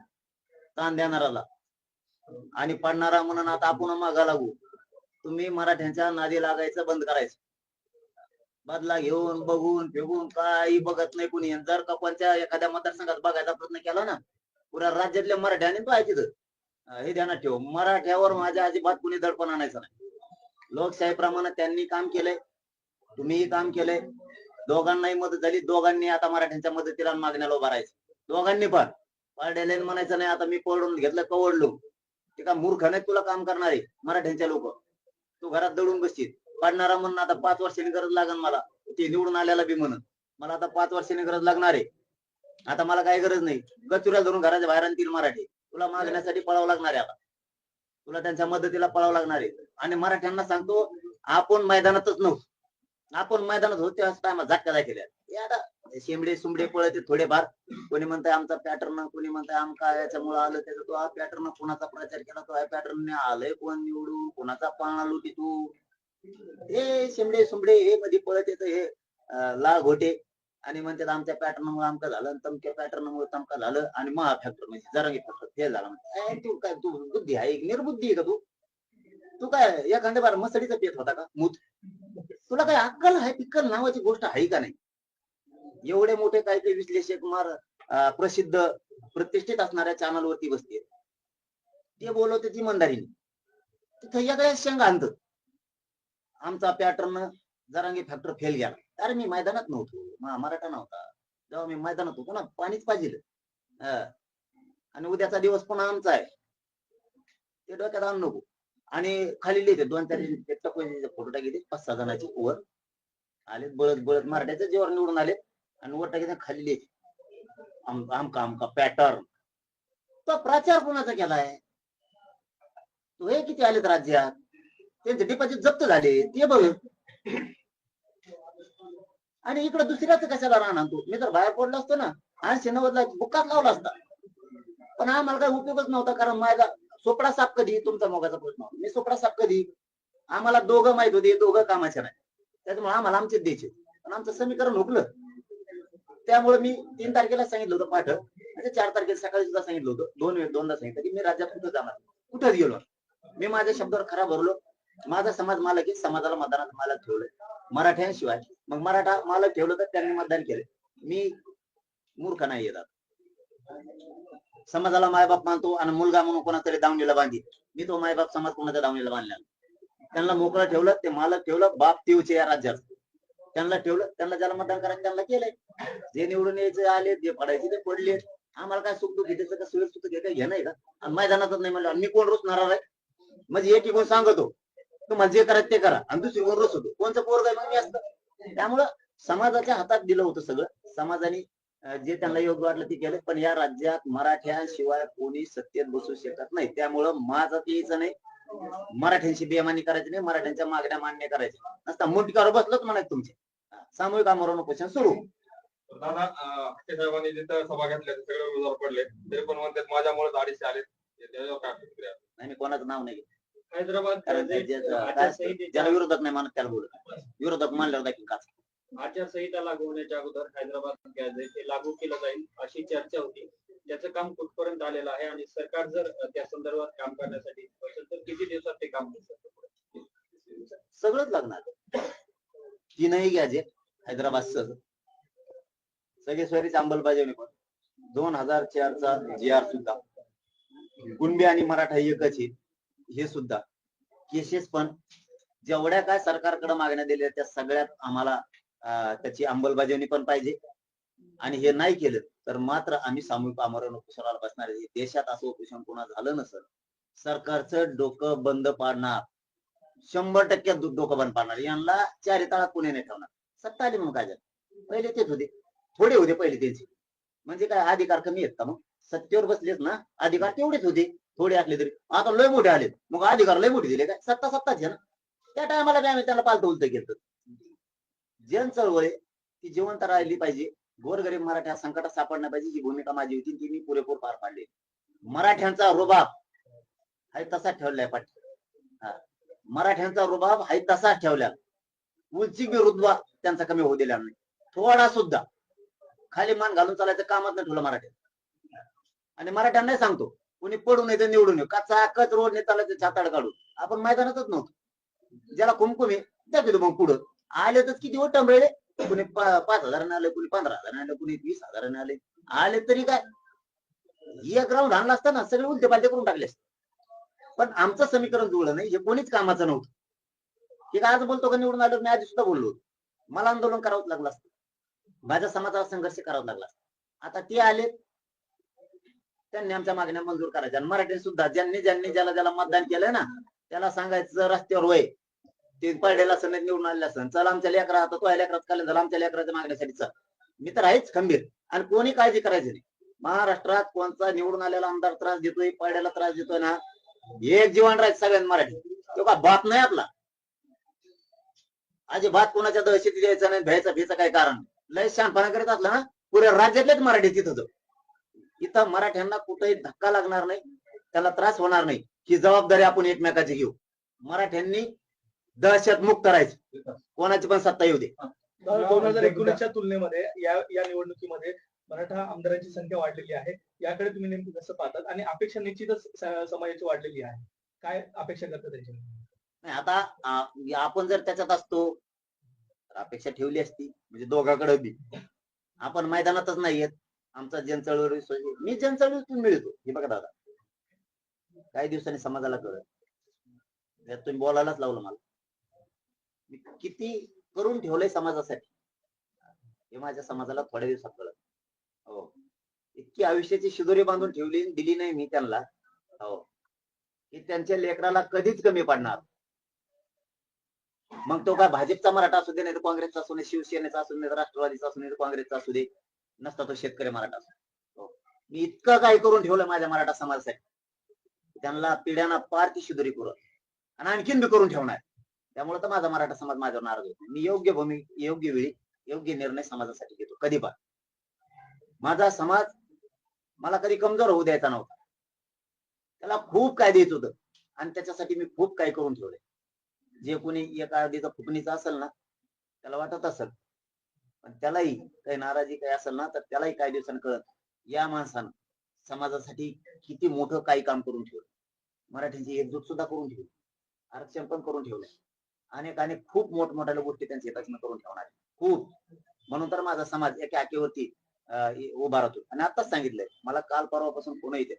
ताण देणाराला, आणि पडणारा म्हणून आता आपण मागा लागू. तुम्ही मराठ्यांच्या नादी लागायचं बंद करायचं. बदला घेऊन बघून फेगून काही बघत नाही कुणी. जर का कोणत्या एखाद्या मतदारसंघात बघायचा प्रयत्न केला ना, पुऱ्या राज्यातल्या मराठ्याने तो आहे तिथं. हे ध्यानात ठेव, मराठ्यावर माझ्या अजिबात कुणी दडपण आणायचं नाही. लोकशाहीप्रमाणे त्यांनी काम केलंय, तुम्हीही काम केलंय. दोघांनाही मदत झाली. दोघांनी आता मराठ्यांच्या मदतीला मागण्याला उभा राहायचं. दोघांनी पण पारडेलेन म्हणायचं नाही आता मी पळून घेतलं कवडलो. ते का मूर्ख नाही तुला काम करणारे मराठ्यांच्या लोक. तू घरात दडून बसशील. पाडणारा म्हणून आता 5 वर्षांनी गरज लागेल मला. ते निवडून आल्याला बी म्हणून मला आता 5 वर्षांनी गरज लागणार आहे. आता मला काही गरज नाही. गचुऱ्या धरून घराच्या बाहेर आणतील मराठी. तुला मागण्यासाठी पळावं लागणार आहे. आता तुला त्यांच्या मदतीला पळावं लागणार आहे. आणि मराठ्यांना सांगतो, आपण मैदानातच नव्हतो. आपण मैदानात होते असं टायमात झटका दाखवल्या. आता शेंबडे सुंबडे पळते थोडेफार. कोणी म्हणताय आमचा पॅटर्न, कोणी म्हणताय आमका याच्यामुळे आलं त्याचा. तो हा पॅटर्न कोणाचा प्रचार केला, तो ह्या पॅटर्नने आलंय कोण निवडून, कोणाचा पाळणा लुटी तू. हे शिमडे सुमडे हे मध्ये पळत येतं हे लाल घोटे आणि म्हणतात आमच्या पॅटर्नमुळे आमका झालं आणि तमक्या पॅटर्नमुळे तमका झालं आणि महा फॅक्टर म्हणजे जरांगी फॅक्टर फेल झाला म्हणते. तू काय तू बुद्धी आहे निर्बुद्धी आहे का तू? तू काय या खंडेबार मसडीचा पेत होता का मूत? तुला काय अक्कल आहे पिक्कल नावाची गोष्ट आहे का नाही? एवढे मोठे काही काही विश्लेषक प्रसिद्ध प्रतिष्ठित असणाऱ्या चॅनलवरती बसते ते बोलवते ती मंदारीने तिथं सगळ्या शेंगा आणत आमचा पॅटर्न जरांगी फॅक्टर फेल गेला. अरे मी मैदानात नव्हतो मराठा नव्हता जेव्हा मी मैदानात होतो ना पाणीच पाहिजे आणि उद्याचा दिवस पुन्हा आमचा आहे ते डोक्यात आणू नको. आणि खाली लिहिते 2-4 फोटो टाकले 5-6 जणांचे वर आले बळत बळत मराठ्याच्या जेवर निवडून आले आणि वर टाकले खाली लिहिते आमका आमका पॅटर्न. तो प्रचार कोणाचा केलाय? तो हे किती आलेत राज्यात त्यांचे डिपॉझिट जप्त झाले ते बघ. आणि इकडे दुसऱ्याच कशाला राहणार तू? मी तर बाहेर पडलो असतो ना 80-90 बुक्काच लावला असता पण आम्हाला काही उपयोगच नव्हता कारण माझा सोपडा साप कधी तुमचा मोगाचा प्रश्न मी सोपडा साप कधी आम्हाला दोघं माहित होते दोघं कामाचे नाही त्याच्यामुळे आम्हाला आमचेच द्यायचे पण आमचं समीकरण हुकलं. त्यामुळे मी 3 तारखेला सांगितलं होतं पाठ म्हणजे 4 तारखेला सकाळी सुद्धा सांगितलं होतं दोनदा सांगितलं की मी राज्यात कुठं जाणार कुठंच गेलो मी माझ्या शब्दावर खरा भरलो. माझा समाज मालक आहे समाजाला मतदानात मालक ठेवलंय मराठ्यांशिवाय मग मराठा मालक ठेवलं तर त्यांनी मतदान केलं. मी मूर्ख नाही येतात समाजाला मायबाप मानतो आणि मुलगा म्हणून कोणातरी दावणीला बांधी मी तो मायबाप समाज कोणाच्या दावणीला बांधला त्यांना मोकळं ठेवलं ते मालक ठेवलं बाप तीवचे या राज्यात त्यांना ठेवलं त्यांना ज्याला मतदान करायचं त्यांना केलंय. जे निवडून यायचे आले जे पडायचे ते पडले आम्हाला काय सुख दुःख घेण्याचं का सुख सुख घे नाही का आणि मैदानातच नाही म्हणलं मी कोण रोज नाराज आहे म्हणजे एक कोण सांगतो तुम्हाला जे करायचं ते करा आणि दुसरी कोण रोज होतो कोणचं पोरग आहे मग मी असतं. त्यामुळं समाजाच्या हातात दिलं होतं सगळं समाजाने जे त्यांना योग्य वाटलं ते केलं पण या राज्यात मराठ्यांशिवाय कोणी सत्तेत बसू शकत नाही. त्यामुळं माझं ते यायचं नाही मराठ्यांशी बेमानी करायची नाही मराठ्यांच्या मागण्या मान्य करायच्या नसता मुंडकावर बसलंच म्हणायचं तुमचे सामूहिक आमरण उपोषण सुरू. दादा हक्के साहेबांनी जिथं सभा घेतल्या सगळे विरोधात पडले तरी पण म्हणतात माझ्यामुळे 250 आले त्याच्यावर काय प्रतिक्रिया? नाही कोणाचं नाव नाही हैदराबाद कारण ज्याला विरोधक नाही मानत त्याला बोलत विरोधक मानल्यावर देखील का आचारसंहिता लागू होण्याच्या अगोदर हैदराबाद गॅझेट हे लागू केलं जाईल अशी चर्चा होती. त्याचं काम कुठपर्यंत आलेलं आहे आणि सरकार जर त्या संदर्भात काम करण्यासाठी असेल तर किती दिवसात ते काम होऊ शकतं? सगळंच लागणार 3ही गॅझेट हैदराबाद सह सगळे स्वरीच अंमलबजावणी पण 2004चा GR सुद्धा कुणबी आणि मराठा एकच हे सुद्धा केसेस पण जेवढ्या काय सरकारकडे मागण्या दिल्या त्या सगळ्यात आम्हाला त्याची अंमलबजावणी पण पाहिजे आणि हे नाही केलं तर मात्र आम्ही सामूहिक आमरण उपोषणाला बसणार आहे. देशात असं उपोषण कोणा झालं नसेल सरकारचं डोकं बंद पाडणार 100% डोकं बंद पाडणार यांना 4 तळात पुणे नाही ठेवणार. सत्ता आली म्हणून काय झालं पहिले तेच होते थोडे होते पहिले त्यांचे म्हणजे काय अधिकार कमी आहेत का मग सत्तेवर बसलेच ना अधिकार तेवढेच होते थोडे असले तरी आता लय मोठे आले मग अधिकार लय मोठे दिले काय सत्ताच ना त्या टायमाला आम्ही त्यांना पालतं उलट केलं. जन चळवळ ती जिवंत राहिली पाहिजे गोरगरीब मराठा संकटात सापडण्या पाहिजे ही भूमिका माझी होती ती मी पुरेपूर पार पाडली. मराठ्यांचा रुबाब हाय तसाच ठेवलाय पाठी मराठ्यांचा रुबाब हाय तसाच ठेवला उलची बी रुतबा त्यांचा कमी होऊ दिला नाही थोडा सुद्धा खाली मान घालून चालायचं कामच नाही ठेवलं मराठ्यात. आणि मराठ्यांना सांगतो कोणी पडून येतं निवडून येऊ कच रोड ने चालायचं छाताड काढून आपण मैदानातच नव्हतो ज्याला कुमकुम आहे त्या तिथं मग पुढं आले तर किती वोट टंबळे कुणी 5,000 आले कुणी 15,000 आले कुणी 20,000 आले आले तरी काय एक राऊंड आणला असता ना सगळे उलटे पालटे करून टाकले असते पण आमचं समीकरण जुळलं नाही हे कोणीच कामाचं नव्हतं. हे काय आज बोलतो का निवडून आलो मी आधी सुद्धा बोललो मला आंदोलन करावंच लागलं असतं माझ्या समाजाला संघर्ष करावा लागला. आता ते आले त्यांनी आमच्या मागण्या मंजूर करायच्या आणि मराठी सुद्धा ज्यांनी ज्याला मतदान केलंय ना त्याला सांगायचं रस्त्यावर वय ते पडलेला असं निवडून आलेला असं चल आमच्या लेकरा आता तो लेकरात खाल्लं झालं आमच्या लेकराच्या मागण्यासाठी चल मी तर आहेच खंबीर आणि कोणी काळजी करायची नाही. महाराष्ट्रात कोणता निवडून आलेला आमदार त्रास देतोय पडलेला त्रास देतोय ना एक जीवन राहायचं सगळ्यांना मराठी तो का बात नाही आपला अजिबात कोणाच्या दहशती द्यायचा नाही भ्यायचा काय कारण लय शानपणा करत असला ना पुऱ्या राज्यातलेच मराठी तिथं इथं मराठ्यांना कुठेही धक्का लागणार नाही त्याला त्रास होणार नाही ही जबाबदारी आपण एकमेकाची घेऊ. मराठ्यांनी दहशत मुक्त करायचं, कोणाची पण सत्ता येऊ दे. 2019च्या तुलनेमध्ये या निवडणुकीमध्ये मराठा आमदारांची संख्या वाढलेली आहे. याकडे तुम्ही नेमकं कसं पाहतात आणि अपेक्षा निश्चितच समाजाची वाढलेली आहे. काय अपेक्षा करता त्यांची? नाही आता आपण जर त्याच्यात असतो तर अपेक्षा ठेवली असती, म्हणजे दोघांकडे बी. आपण मैदानातच नाहीयेत. आमचा जनचळवळी मी जनचळवळीतून मिळतो हे बघा दादा. काही दिवसांनी समाजाला कळत, तुम्ही बोलायलाच लावलं मला. मी किती करून ठेवलंय समाजासाठी हे माझ्या समाजाला थोड्या दिवसात कळत. हो, इतकी आयुष्याची शिदोरी बांधून ठेवली दिली नाही मी त्यांना, हो, की त्यांच्या लेकराला कधीच कमी पडणार. मग तो काय भाजपचा मराठा असू दे, नाही तर काँग्रेसचा असू दे, शिवसेनेचा असू दे, नाही तर राष्ट्रवादीचा असू दे, नाही तर काँग्रेसचा असू दे, नसता तो शेतकरी मराठा असू. हो, मी इतकं काय करून ठेवलं माझ्या मराठा समाजासाठी, त्यांना पिढ्यांना पार ती शिदोरी करून आणि आणखीन बी करून ठेवणार. त्यामुळे तर माझा मराठा समाज माझ्यावर नाराज होतो. मी योग्य भूमिका, योग्य वेळी योग्य निर्णय समाजासाठी घेतो. कधी पण माझा समाज मला कधी कमजोर होऊ द्यायचा नव्हता. त्याला खूप काय देत होतं आणि त्याच्यासाठी मी खूप काय करून ठेवलंय. जे कोणी एका आधीचा फुकणीचा असेल ना, त्याला वाटत असेल, पण त्यालाही काही नाराजी काही असेल ना, तर त्यालाही काही दिवसांनी कळत या माणसानं समाजासाठी किती मोठं काही काम करून ठेवलं. मराठ्यांची एकजूट सुद्धा करून ठेवली, आरक्षण पण करून ठेवलंय, अनेक अनेक खूप मोठमोठ्या गोष्टी त्यांच्या हिताची करून ठेवणार खूप. म्हणून तर माझा समाज एका आकेवरती उभा राहतो. आणि आताच सांगितलंय मला, काल परवापासून पुन्हा येते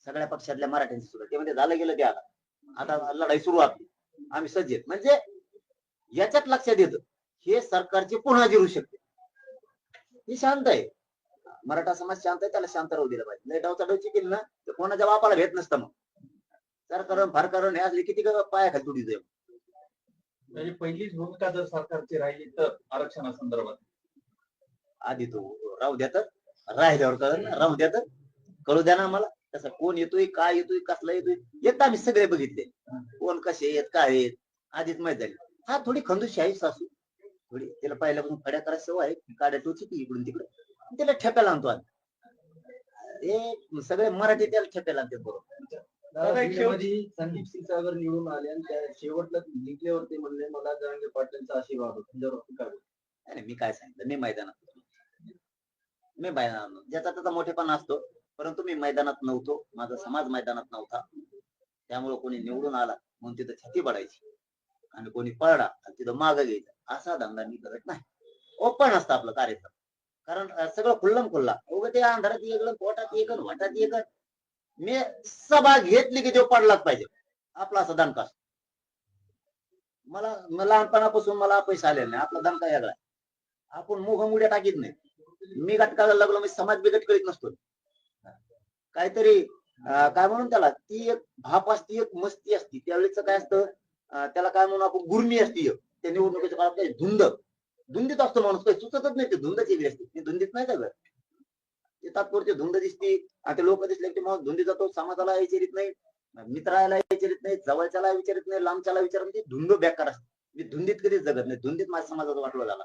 सगळ्या पक्षातल्या मराठ्यांची सुद्धा, ते म्हणजे झालं गेलं ते आता लढाई सुरू आपली, आम्ही सज्ज आहेत. म्हणजे याच्यात लक्षात येतं हे सरकारचे पुन्हा जिरू शकते. ही शांत आहे, मराठा समाज शांत आहे, त्याला शांत राहू दिलं पाहिजे. लय डावचाडवची केली ना तर कोणाच्या बापाला भेट नसतं. मग सरकार फार करून हे असले किती पाया खाली तुडी जाईल. म्हणजे पहिलीच भूमिका जर सरकारची राहिली तर आरक्षणासंदर्भात आधी तो राहू द्या, तर राहिल्यावर कळ राहू द्या, तर कळू द्या ना आम्हाला. तसं कोण येतोय, काय येतोय, कसला येतोय, येत आम्ही सगळे बघितले. कोण कसे आहेत, काय आहेत, आधीच माहित झाली. हा थोडी खंदूशी आहे सासू, थोडी तिला पहिल्यापासून खड्या करायची सवय आहे, काड्या टोची ती इकडून तिकडे, तिला ठेप्याला आणतो आम्ही. हे सगळे मराठी त्याला ठेप्याला आणतात बरोबर. संदीप क्षीरसागर निवडून आले आणि त्या शेवटला जिंकल्यावर ते म्हणले मला जरांगे पाटलांचा आशीर्वाद होता. नाही, मी काय सांगितलं, मी मैदानात ज्याचा त्याचा मोठेपणा असतो, परंतु मी मैदानात नव्हतो, माझा समाज मैदानात नव्हता. त्यामुळे कोणी निवडून आला म्हणून तिथं छाती पडायची आणि कोणी पळला आणि तिथं मागं घ्यायचं असा धंदा मी करत नाही. ओपन असतं आपलं कार्यक्रम, कारण सगळं खुल्लम खुल्ला. उगं ते अंधारात येगलं, पोटात येगल, वाटात येगल. मी सभा घेतली की तो पडलाच पाहिजे, आपला असा दणका असतो. मला लहानपणापासून मला पैसे आले नाही, आपला दणका वेगळा. आपण मुघमुड्या टाकीत नाही. मी गटकाळायला लागलो, मी समाज बिगट करीत नसतो. काहीतरी काय म्हणून त्याला, ती एक भाप असती, एक मस्ती असती. त्यावेळेच काय असतं, त्याला काय म्हणून आपण गुरमी असती. त्या निवडणुकीच्या काळात काही धुंदीत असतो माणूस, काही सुचतच नाही. ते धुंदच वेगळी असते, ती धुंदीत नाही सगळं. ते तात्पुरती धुंद दिसती आणि ते लोक दिसले की माणूस धुंदी जातो. समाजाला विचारित नाही, मित्राला विचारित नाही, जवळच्याला विचारित नाही, लांबच्याला विचारत नाही. धुंद बेकार असते. मी धुंदीत कधीच जगत नाही. धुंदीत माझ्या समाजाचा वाटला झाला,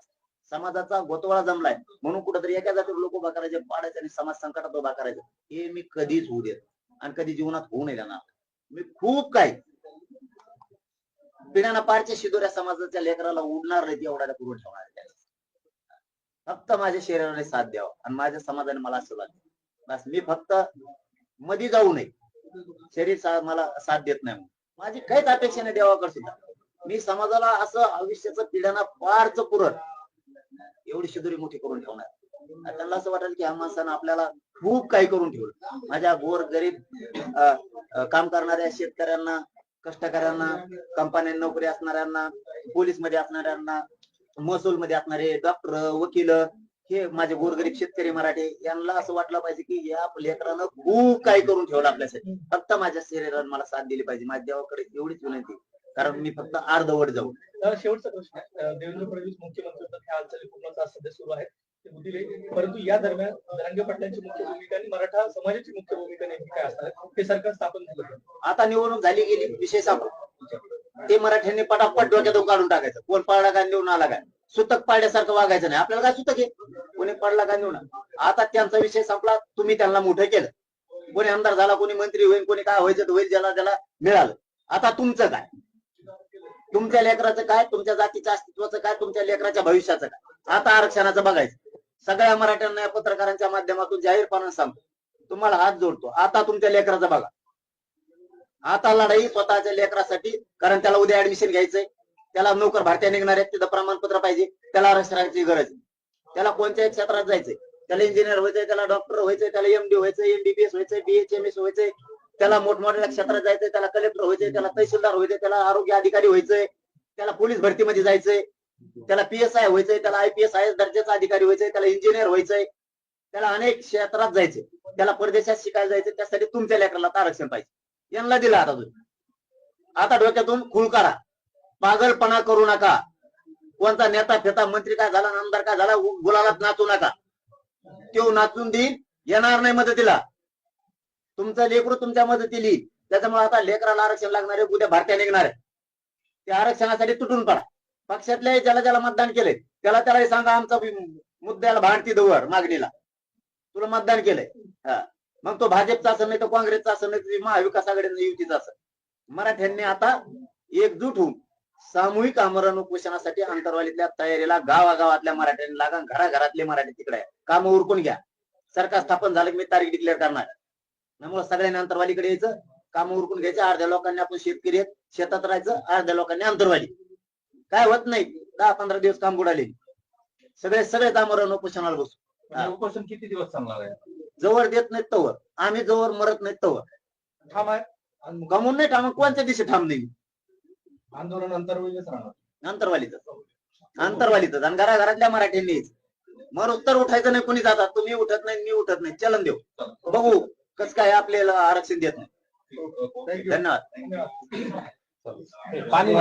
समाजाचा गोतवाळा जमलाय म्हणून कुठेतरी एका जातीवर लोक उभा करायचे, पाडायचे आणि समाज संकटात उभा करायचं, हे मी कधीच होऊ देत आणि कधी जीवनात होऊ नये देणार. मी खूप काही पिढ्याना पारच्या शिदोऱ्या समाजाच्या लेकराला उडणार नाही एवढ्याला करून ठेवणार. फक्त माझ्या शरीराने साथ द्यावा आणि माझ्या समाजाने मला आशीर्वाद द्यावा. बस मी फक्त मध्ये जाऊ नये, शरीर मला साथ देत नाही. माझी काहीच अपेक्षा नाही देवाकडे सुद्धा. मी समाजाला असं आयुष्याचं पिढ्यांना पारच पुरत एवढी शिदोरी मोठी करून ठेवणार. त्यांना असं वाटेल की ह्या माणसानं आपल्याला खूप काही करून ठेवलं. माझ्या गोर गरीब काम करणाऱ्या शेतकऱ्यांना, कष्टकऱ्यांना, कंपन्यांना नोकरी असणाऱ्यांना, पोलीस मध्ये असणाऱ्यांना, महसूल मध्ये असणारे डॉक्टर, वकील, हे माझे गोरगरीब शेतकरी मराठे, यांना असं वाटलं पाहिजे की या लेकरानं खूप काही करून ठेवलं आपल्यासाठी. फक्त माझ्या शरीराने मला साथ दिली पाहिजे. माझ्या देवाकडे एवढीच विनंती, कारण मी फक्त अर्धवट जाऊ. शेवटचा प्रश्न, देवेंद्र फडणवीस मुख्यमंत्री होतात, ह्या हालचाली पूर्ण सध्या सुरू आहेत, ते बुद्धिले, परंतु या दरम्यान जरांगे पाटलांची मुख्य भूमिका आणि मराठा समाजाची मुख्य भूमिका नेमकी काय असणार, हे सरकार स्थापन झालं. आता निवडणूक झाली गेली, विषय संपला. ते मराठ्यांनी पटापट डोक्यातून काढून टाकायचं. कोण पडला काय निवडून आला काय, सुतक पाड्यासारखं वागायचं नाही. आपल्याला काय सुतक आहे, कोणी पडला काय निवडून. आता त्यांचा विषय संपला. तुम्ही त्यांना मोठं केलं, कोणी आमदार झाला, कोणी मंत्री होईल, कोणी काय व्हायचं होईल, ज्याला त्याला मिळालं. आता तुमचं काय, तुमच्या लेकराचं काय, तुमच्या जातीच्या अस्तित्वाचं काय, तुमच्या लेकराच्या भविष्याचं काय. आता आरक्षणाचं बघायचं. सगळ्या मराठ्यांना या पत्रकारांच्या माध्यमातून जाहीरपणे सांगतो, तुम्हाला हात जोडतो, आता तुमच्या लेकराचं बघा. आता लढाई स्वतःच्या लेकरासाठी, कारण त्याला उद्या ऍडमिशन घ्यायचंय, त्याला नोकर भरत्या निघणार आहेत, तिथं प्रमाणपत्र पाहिजे, त्याला आरक्षणाची गरज आहे. त्याला कोणत्याही क्षेत्रात जायचंय, त्याला इंजिनियर व्हायचंय, त्याला डॉक्टर व्हायचंय, त्याला एमडी व्हायचंय, एमबीबीएस व्हायचंय, बीएचएमएस व्हायचंय, त्याला मोठमोठ्या क्षेत्रात जायचंय, त्याला कलेक्टर व्हायचंय, त्याला तहसीलदार व्हायचंय, त्याला आरोग्य अधिकारी व्हायचंय, त्याला पोलीस भरतीमध्ये जायचंय, त्याला PSI व्हायचंय, त्याला IPS IAS दर्जाचा अधिकारी व्हायचंय, त्याला इंजिनियर व्हायचंय, त्याला अनेक क्षेत्रात जायचंय, त्याला परदेशात शिकायला जायचंय. त्यासाठी तुमच्या लेकराला आरक्षण पाहिजे. यांना दिलं आता तुम्ही. आता डोक्यातून खूळ काढा, पागलपणा करू नका. कोणता नेता फेता मंत्री काय झाला, आमदार काय झाला, गुलालात नाचू नका. तो नाचून देईल, येणार नाही मदतीला. तुमचं लेकरू तुमच्या मदतीला येईल. त्याच्यामुळे आता लेकराला आरक्षण लागणार आहे, उद्या भरत्या निघणार आहे. त्या आरक्षणासाठी तुटून पडा. पक्षातल्या ज्याला मतदान केलंय त्याला सांगा, आमचा मुद्द्याला भांडती दवर मागणीला तुला मतदान केलंय. मग तो भाजपचा असं नाही, तो काँग्रेसचा असं नाही, महाविकास आघाडी युतीचा असं. मराठ्यांनी आता एकजूट होऊन सामूहिक आमरण उपोषणासाठी अंतरवालीतल्या तयारीला गावागावातल्या मराठ्यांनी लागा, घराघरातले मराठी तिकडे काम उरकून घ्या. सरकार स्थापन झालं की मी तारीख डिक्लेअर करणार. त्यामुळे सगळ्यांनी अंतरवालीकडे यायचं, काम उरकून घ्यायचं. अर्ध्या लोकांनी आपण शेतकरी आहेत, शेतात राहायचं, अर्ध्या लोकांनी अंतरवाली. काय होत नाही, 10-15 दिवस काम बुडाले, सगळे आमरण उपोषणाला बसू. उपोषण किती दिवस चालणार आहे? जवळ देत नाहीत तवर, आम्ही जवळ मरत नाहीत तवर ठाम आहे. गमून नाही ठाम, कोणत्या दिवशी ठाम नाही. आंदोलन अंतर्वालीच राहणार. अंतरवालीतच आणि घराघरातल्या मराठ्यांनी मग तर उठायचं नाही. कोणी जातात, तुम्ही उठत नाही, मी उठत नाही, चलन देऊ, बघू कस काय आपल्याला आरक्षण देत नाही. धन्यवाद. पाणी